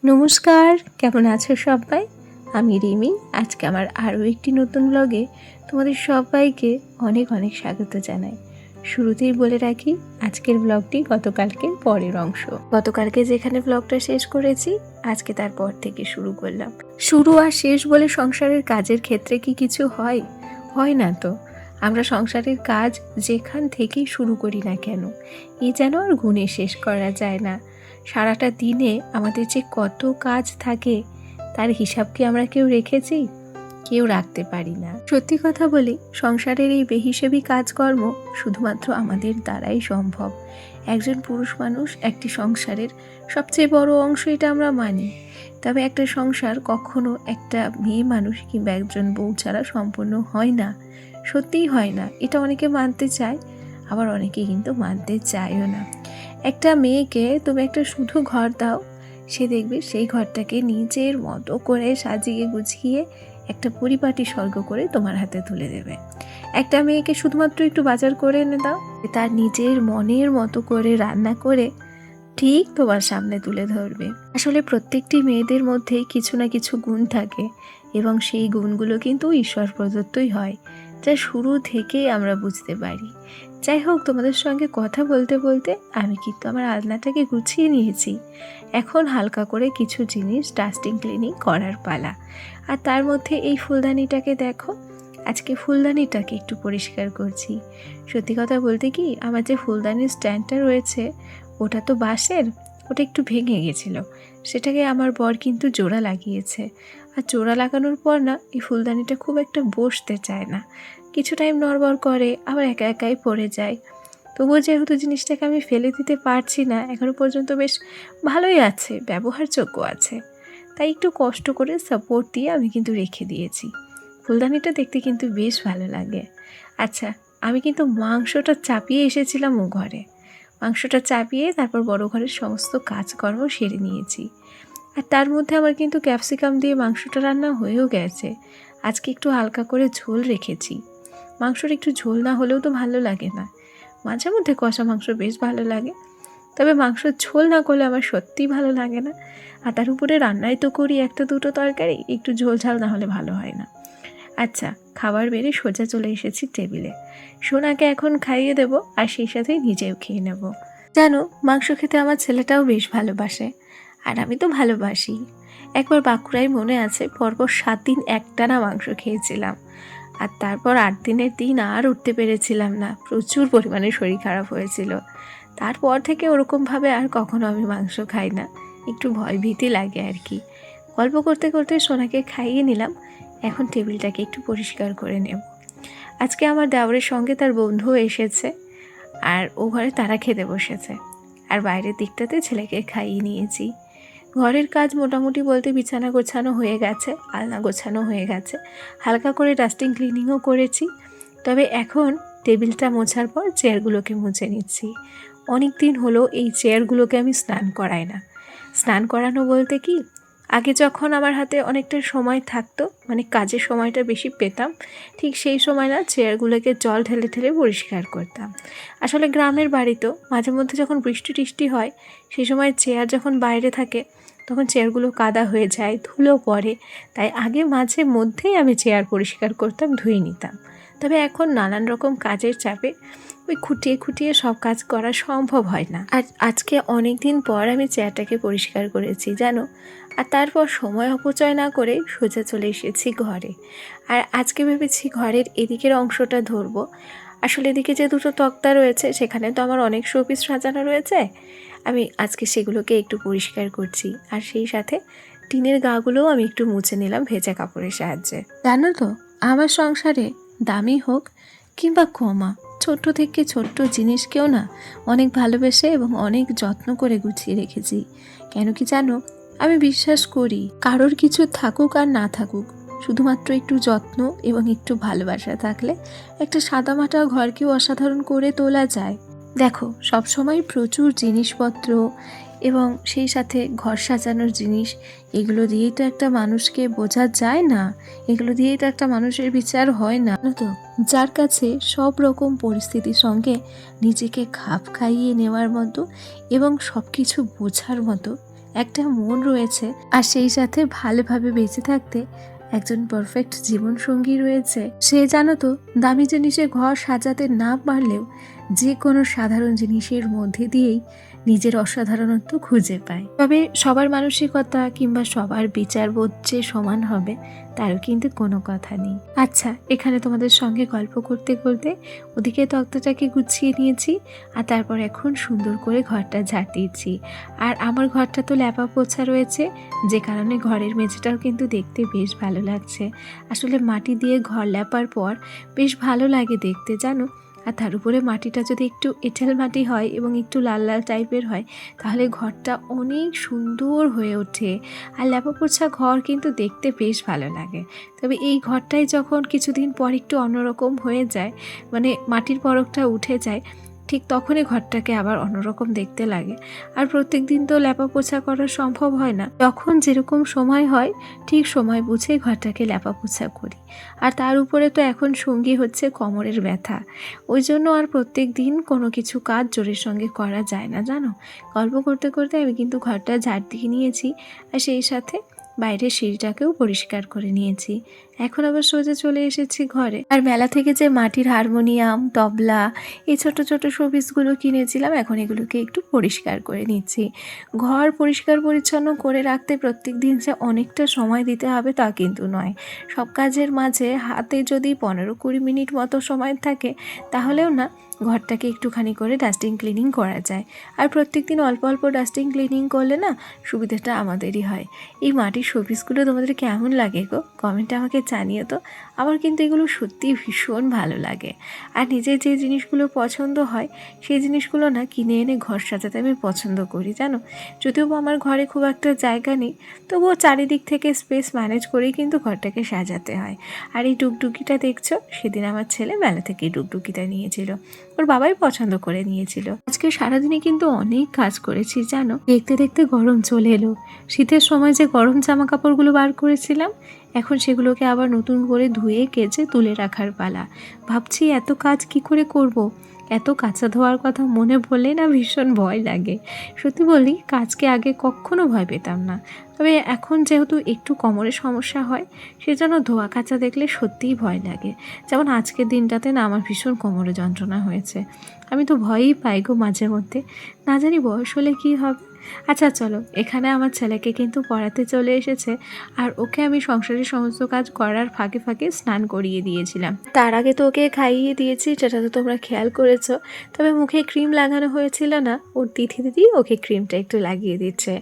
নমস্কার, কেমন আছো সবাই? আমি রিমি। আজকে আমার আরও একটি নতুন ব্লগে তোমাদের সবাইকে অনেক অনেক স্বাগত জানাই। শুরুতেই বলে রাখি, আজকের ব্লগটি গতকালকের পরের অংশ। গতকালকে যেখানে ব্লগটা শেষ করেছি, আজকে তারপর থেকে শুরু করলাম। শুরু আর শেষ বলে সংসারের কাজের ক্ষেত্রে কি কিছু হয়? হয় না তো। আমরা সংসারের কাজ যেখান থেকেই শুরু করি না কেন, যেন আর গুণে শেষ করা যায় না। সারাটা দিনে আমাদের যে কত কাজ থাকে, তার হিসাব কি আমরা কেউ রেখেছি? কেউ রাখতে পারি না। সত্যি কথা বলি, সংসারের এই বেহিসেবি কাজকর্ম শুধুমাত্র আমাদের দ্বারাই সম্ভব। একজন পুরুষ মানুষ একটি সংসারের সবচেয়ে বড় অংশ, এটা আমরা মানি। তবে একটা সংসার কখনো একটা মেয়ে মানুষ কিংবা একজন বউ ছাড়া সম্পূর্ণ হয় না। সত্যিই হয় না। এটা অনেকে মানতে চায়, আবার অনেকে কিন্তু মানতে চায়ও না। একটা মেয়েকে তুমি একটা শুধু ঘর দাও, সে দেখবে সেই ঘরটাকে নিজের মতো করে সাজিয়ে গুছিয়ে একটা পরিপাটি স্বর্গ করে তোমার হাতে তুলে দেবে। একটা মেয়েকে শুধুমাত্র একটু বাজার করে এনে দাও, তার নিজের মনের মতো করে রান্না করে ঠিক তোমার সামনে তুলে ধরবে। আসলে প্রত্যেকটি মেয়েদের মধ্যেই কিছু না কিছু গুণ থাকে, এবং সেই গুণগুলো কিন্তু ঈশ্বর প্রদত্তই হয়, যা শুরু থেকেই আমরা বুঝতে পারি। যাই হোক, তোমাদের সঙ্গে কথা বলতে বলতে আমি কিন্তু আমার আলনাটাকে গুছিয়ে নিয়েছি। এখন হালকা করে কিছু জিনিস ডাস্টিং ক্লিনিং করার পালা। আর তার মধ্যে এই ফুলদানিটাকে দেখো, আজকে ফুলদানিটাকে একটু পরিষ্কার করছি। সত্যি কথা বলতে কি, আমার যে ফুলদানির স্ট্যান্ডটা রয়েছে, ওটা তো বাঁশের, ওটা একটু ভেঙে গেছিলো। সেটাকে আমার বর কিন্তু জোড়া লাগিয়েছে। আর জোড়া লাগানোর পর না, এই ফুলদানিটা খুব একটা বসতে চায় না। কিছু টাইম নড়বড় করে, আবার একা একাই পড়ে যায়। তবুও যেহেতু জিনিসটাকে আমি ফেলে দিতে পারছি না, এখনও পর্যন্ত বেশ ভালোই আছে, ব্যবহারযোগ্য আছে, তাই একটু কষ্ট করে সাপোর্ট দিয়ে আমি কিন্তু রেখে দিয়েছি। ফুলদানিটা দেখতে কিন্তু বেশ ভালো লাগে। আচ্ছা, আমি কিন্তু মাংসটা চাপিয়ে এসেছিলাম ও ঘরে। মাংসটা চাপিয়ে তারপর বড় ঘরের সমস্ত কাজকর্ম সেরে নিয়েছি। আর তার মধ্যে আমার কিন্তু ক্যাপসিকাম দিয়ে মাংসটা রান্না হয়েও গেছে। আজকে একটু হালকা করে ঝোল রেখেছি। মাংসর একটু ঝোল না হলেও তো ভালো লাগে না। মাঝে মধ্যে কষা মাংস বেশ ভালো লাগে, তবে মাংসর ঝোল না করলে আমার সত্যিই ভালো লাগে না। আর তার উপরে রান্নায় তো করি একটা দুটো তরকারি, একটু ঝোল ঝাল না হলে ভালো হয় না। আচ্ছা, খাবার বেড়ে সোজা চলে এসেছি টেবিলে। সোনাকে এখন খাইয়ে দেব, আর সেই সাথেই নিজেও খেয়ে নেব। জানো, মাংস খেতে আমার ছেলেটাও বেশ ভালোবাসে, আর আমি তো ভালোবাসি। একবার বাঁকুড়ায় মনে আছে, পরপর 7 দিন একটানা মাংস খেয়েছিলাম। আর তারপর 8 দিনের দিন আর উঠতে পেরেছিলাম না, প্রচুর পরিমাণে শরীর খারাপ হয়েছিল। তারপর থেকে ওরকমভাবে আর কখনো আমি মাংস খাই না, একটু ভয় ভীতি লাগে আর কি। গল্প করতে করতে সোনাকে খাইয়ে নিলাম। এখন টেবিলটাকে একটু পরিষ্কার করে নেব। আজকে আমার দেওরের সঙ্গে তার বন্ধুও এসেছে, আর ও ঘরে তারা খেতে বসেছে। আর বাইরের দিকটাতে ছেলেকে খাইয়ে নিয়েছি। ঘরের কাজ মোটামুটি বলতে বিছানা গোছানো হয়ে গেছে, আলনা গোছানো হয়ে গেছে, হালকা করে ডাস্টিং ক্লিনিংও করেছি। তবে এখন টেবিলটা মোছার পর চেয়ারগুলোকে মুছে নিচ্ছি। অনেক দিন হলো এই চেয়ারগুলোকে আমি স্নান করাই না। স্নান করানো বলতে কি, আগে যখন আমার হাতে অনেকটা সময় থাকতো, মানে কাজের সময়টা বেশি পেতাম, ঠিক সেই সময় না চেয়ারগুলোকে জল ঢেলে ঢেলে পরিষ্কার করতাম। আসলে গ্রামের বাড়ি তো, মাঝে মধ্যে যখন বৃষ্টি টিষ্টি হয়, সেই সময় চেয়ার যখন বাইরে থাকে, তখন চেয়ারগুলো কাদা হয়ে যায়, ধুলো পড়ে। তাই আগে মাঝে মধ্যেই আমি চেয়ার পরিষ্কার করতাম, ধুয়ে নিতাম। তবে এখন নানান রকম কাজের চাপে ওই খুঁটিয়ে খুঁটিয়ে সব কাজ করা সম্ভব হয় না। আর আজকে অনেক দিন পর আমি চেয়ারটাকে পরিষ্কার করেছি জানো। আর তারপর সময় অপচয় না করে সোজা চলে এসেছি ঘরে। আর আজকে ভেবেছি ঘরের এদিকের অংশটা ধরবো। আসলে এদিকে যে দুটো তক্তা রয়েছে, সেখানে তো আমার অনেক শোপিস সাজানো রয়েছে। আমি আজকে সেগুলোকে একটু পরিষ্কার করছি, আর সেই সাথে টিনের গাগুলোও আমি একটু মুছে নিলাম ভেজা কাপড়ের সাহায্যে। জানো তো, আমার সংসারে দামি হোক কিংবা কমা, ছোট্ট থেকে ছোট্ট জিনিসকেও না অনেক ভালোবেসে এবং অনেক যত্ন করে গুছিয়ে রেখেছি। কেন কি জানো, আমি বিশ্বাস করি কারোর কিছু থাকুক আর না থাকুক, শুধুমাত্র একটু যত্ন এবং একটু ভালোবাসা থাকলে একটা সাদামাটা ঘরকেও অসাধারণ করে তোলা যায়। দেখো, সবসময় প্রচুর জিনিসপত্র এবং সেই সাথে ঘর সাজানোর জিনিস, এগুলো দিয়েই তো একটা মানুষকে বোঝা যায় না, এগুলো দিয়েই তো একটা মানুষের বিচার হয় না তো। যার কাছে সব রকম পরিস্থিতির সঙ্গে নিজেকে খাপ খাইয়ে নেওয়ার মতো এবং সব কিছু বোঝার মতো একটা মন রয়েছে, আর সেই সাথে ভালোভাবে বেঁচে থাকতে একজন পারফেক্ট জীবনসঙ্গী রয়েছে। সে জানো তো, দামি জিনিসে ঘর সাজাতে না পারলেও যে কোনো সাধারণ জিনিসের মধ্যে দিয়েই নিজের অসাধারণত্ব খুঁজে পায়। তবে সবার মানসিকতা কিংবা সবার বিচারবোধ যে সমান হবে তারও কিন্তু কোনো কথা নেই। আচ্ছা, এখানে তোমাদের সঙ্গে গল্প করতে করতে ওদিকে তক্তাটাকে গুছিয়ে নিয়েছি, আর তারপর এখন সুন্দর করে ঘরটা ঝাড় দিচ্ছি। আর আমার ঘরটা তো ল্যাপা পোছা রয়েছে, যে কারণে ঘরের মেঝেটাও কিন্তু দেখতে বেশ ভালো লাগছে। আসলে মাটি দিয়ে ঘর ল্যাপার পর বেশ ভালো লাগে দেখতে, জানো। আর তার উপরে মাটিটা যদি একটু এঁটেল মাটি হয় এবং একটু লাল লাল টাইপের হয়, তাহলে ঘরটা অনেক সুন্দর হয়ে ওঠে। আর ল্যাপা পোছা ঘর কিন্তু দেখতে বেশ ভালো লাগে। তবে এই ঘরটাই যখন কিছুদিন পর একটু অন্যরকম হয়ে যায়, মানে মাটির পরকটা উঠে যায়, ঠিক তখনই ঘরটাকে আবার অন্যরকম দেখতে লাগে। আর প্রত্যেক দিন তো ল্যাপা পোছা করা সম্ভব হয় না, যখন যেরকম সময় হয় ঠিক সময় বুঝে ঘরটাকে ল্যাপা পোছা করি। আর তার উপরে তো এখন সঙ্গী হচ্ছে কোমরের ব্যথা, ওই জন্য আর প্রত্যেক দিন কোনো কিছু কাজ জোরের সঙ্গে করা যায় না, জানো। গল্প করতে করতে আমি কিন্তু ঘরটা ঝাড় দিয়ে নিয়েছি, আর সেই সাথে বাইরের সিঁড়িটাকেও পরিষ্কার করে নিয়েছি। এখন আবার সোজা চলে এসেছি ঘরে। আর মেলা থেকে যে মাটির হারমোনিয়াম, তবলা, এই ছোট ছোট শোপিসগুলো কিনেছিলাম, এখন এগুলোকে একটু পরিষ্কার করে নিচ্ছি। ঘর পরিষ্কার পরিচ্ছন্ন করে রাখতে প্রত্যেক দিন যে অনেকটা সময় দিতে হবে তা কিন্তু নয়। সব কাজের মাঝে হাতে যদি 15-20 মিনিট মতো সময় থাকে, তাহলেও না ঘরটাকে একটুখানি করে ডাস্টিং ক্লিনিং করা যায়। আর প্রত্যেক দিন অল্প অল্প ডাস্টিং ক্লিনিং করলে না সুবিধাটা আমাদেরই হয়। এই মাটির শোপিসগুলো তোমাদের কেমন লাগে গো, কমেন্টে আমাকে জানিও তো। আমার কিন্তু এগুলো সত্যি ভীষণ ভালো লাগে। আর নিজের যে জিনিসগুলো পছন্দ হয় সেই জিনিসগুলো না কিনে এনে ঘর সাজাতে আমি পছন্দ করি, জানো। যদিও আমার ঘরে খুব একটা জায়গা নেই, তবুও চারিদিক থেকে স্পেস ম্যানেজ করেই কিন্তু ঘরটাকে সাজাতে হয়। আর এই ডুগডুগিটা দেখছো, সেদিন আমার ছেলে মেলা থেকে এই ডুগডুগিটা নিয়েছিল, ওর বাবাই পছন্দ করে নিয়েছিল। আজকে সারাদিনে কিন্তু অনেক কাজ করেছি, জানো। দেখতে দেখতে গরম চলে এলো। শীতের সময় যে গরম জামা কাপড়গুলো বার করেছিলাম, এখন সেগুলোকে আবার নতুন করে ধুয়ে কেচে তুলে রাখার পালা। ভাবছি এত কাজ কি করে করব। এত কাঁচা ধোয়ার কথা মনে পড়লে না ভীষণ ভয় লাগে। সত্যি বলি, কাজকে আগে কখনো ভয় পেতাম না, তবে এখন যেহেতু একটু কোমরের সমস্যা হয়, সেজন্য ধোয়া কাচা দেখলে সত্যিই ভয় লাগে। যেমন আজকের দিনটাতে না আমার ভীষণ কোমরে যন্ত্রণা হয়েছে। আমি তো ভয়ই পাই গো মাঝে মধ্যে, না জানি বয়স হলে কী হবে। আচ্ছা চলো, এখানে আমার ছেলেকে কিন্তু পড়াতে চলে এসেছে, আর ওকে আমি সংসারের সমস্ত কাজ করার ফাঁকে ফাঁকে স্নান করিয়ে দিয়েছিলাম। তার আগে তো ওকে খাইয়ে দিয়েছি, যেটা তো তোমরা খেয়াল করেছো। তবে মুখে ক্রিম লাগানো হয়েছিল না, ওর দিদি ওকে ক্রিমটা একটু লাগিয়ে দিচ্ছে।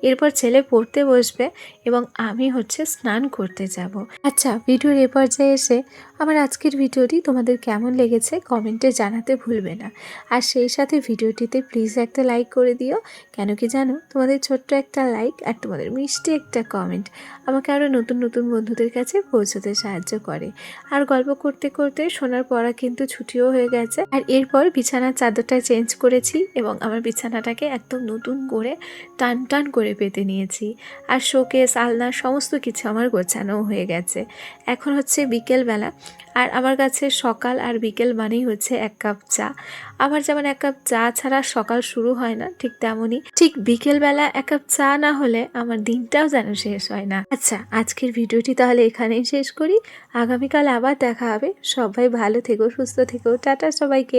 এরপর ছেলে পড়তে বসবে এবং আমি স্নান করতে যাব। আচ্ছা, ভিডিওর এ পর্যায়ে এসে আমার আজকের ভিডিওটি তোমাদের কেমন লেগেছে কমেন্টে জানাতে ভুলবে না। আর সেই সাথে ভিডিওটিতে প্লিজ একটা লাইক করে দিও। কেন কি জানো, তোমাদের ছোট্ট একটা লাইক আর তোমাদের মিষ্টি একটা কমেন্ট আমাকে আরও নতুন নতুন বন্ধুদের কাছে পৌঁছতে সাহায্য করে। আর গল্প করতে করতে সোনার পড়া কিন্তু ছুটিও হয়ে গেছে। আর এরপর বিছানার চাদরটা চেঞ্জ করেছি এবং আমার বিছানাটাকে একদম নতুন করে টান টান করে পেতে নিয়েছি। আর শোকেস, আলনা সমস্ত কিছু আমার গোছানো হয়ে গেছে। এখন বিকেলবেলা, আর আমার কাছে সকাল আর বিকেল মানেই এক কাপ চা। আমার যেমন এক কাপ চা ছাড়া সকাল শুরু হয় না, ঠিক তেমনই ঠিক বিকেলবেলা এক কাপ চা না হলে আমার দিনটাও যেন শেষ হয় না। আচ্ছা, আজকের ভিডিওটি তাহলে এখানেই শেষ করি। আগামীকাল আবার দেখা হবে। সবাই ভালো থেকো, সুস্থ থেকো, টাটা সবাইকে।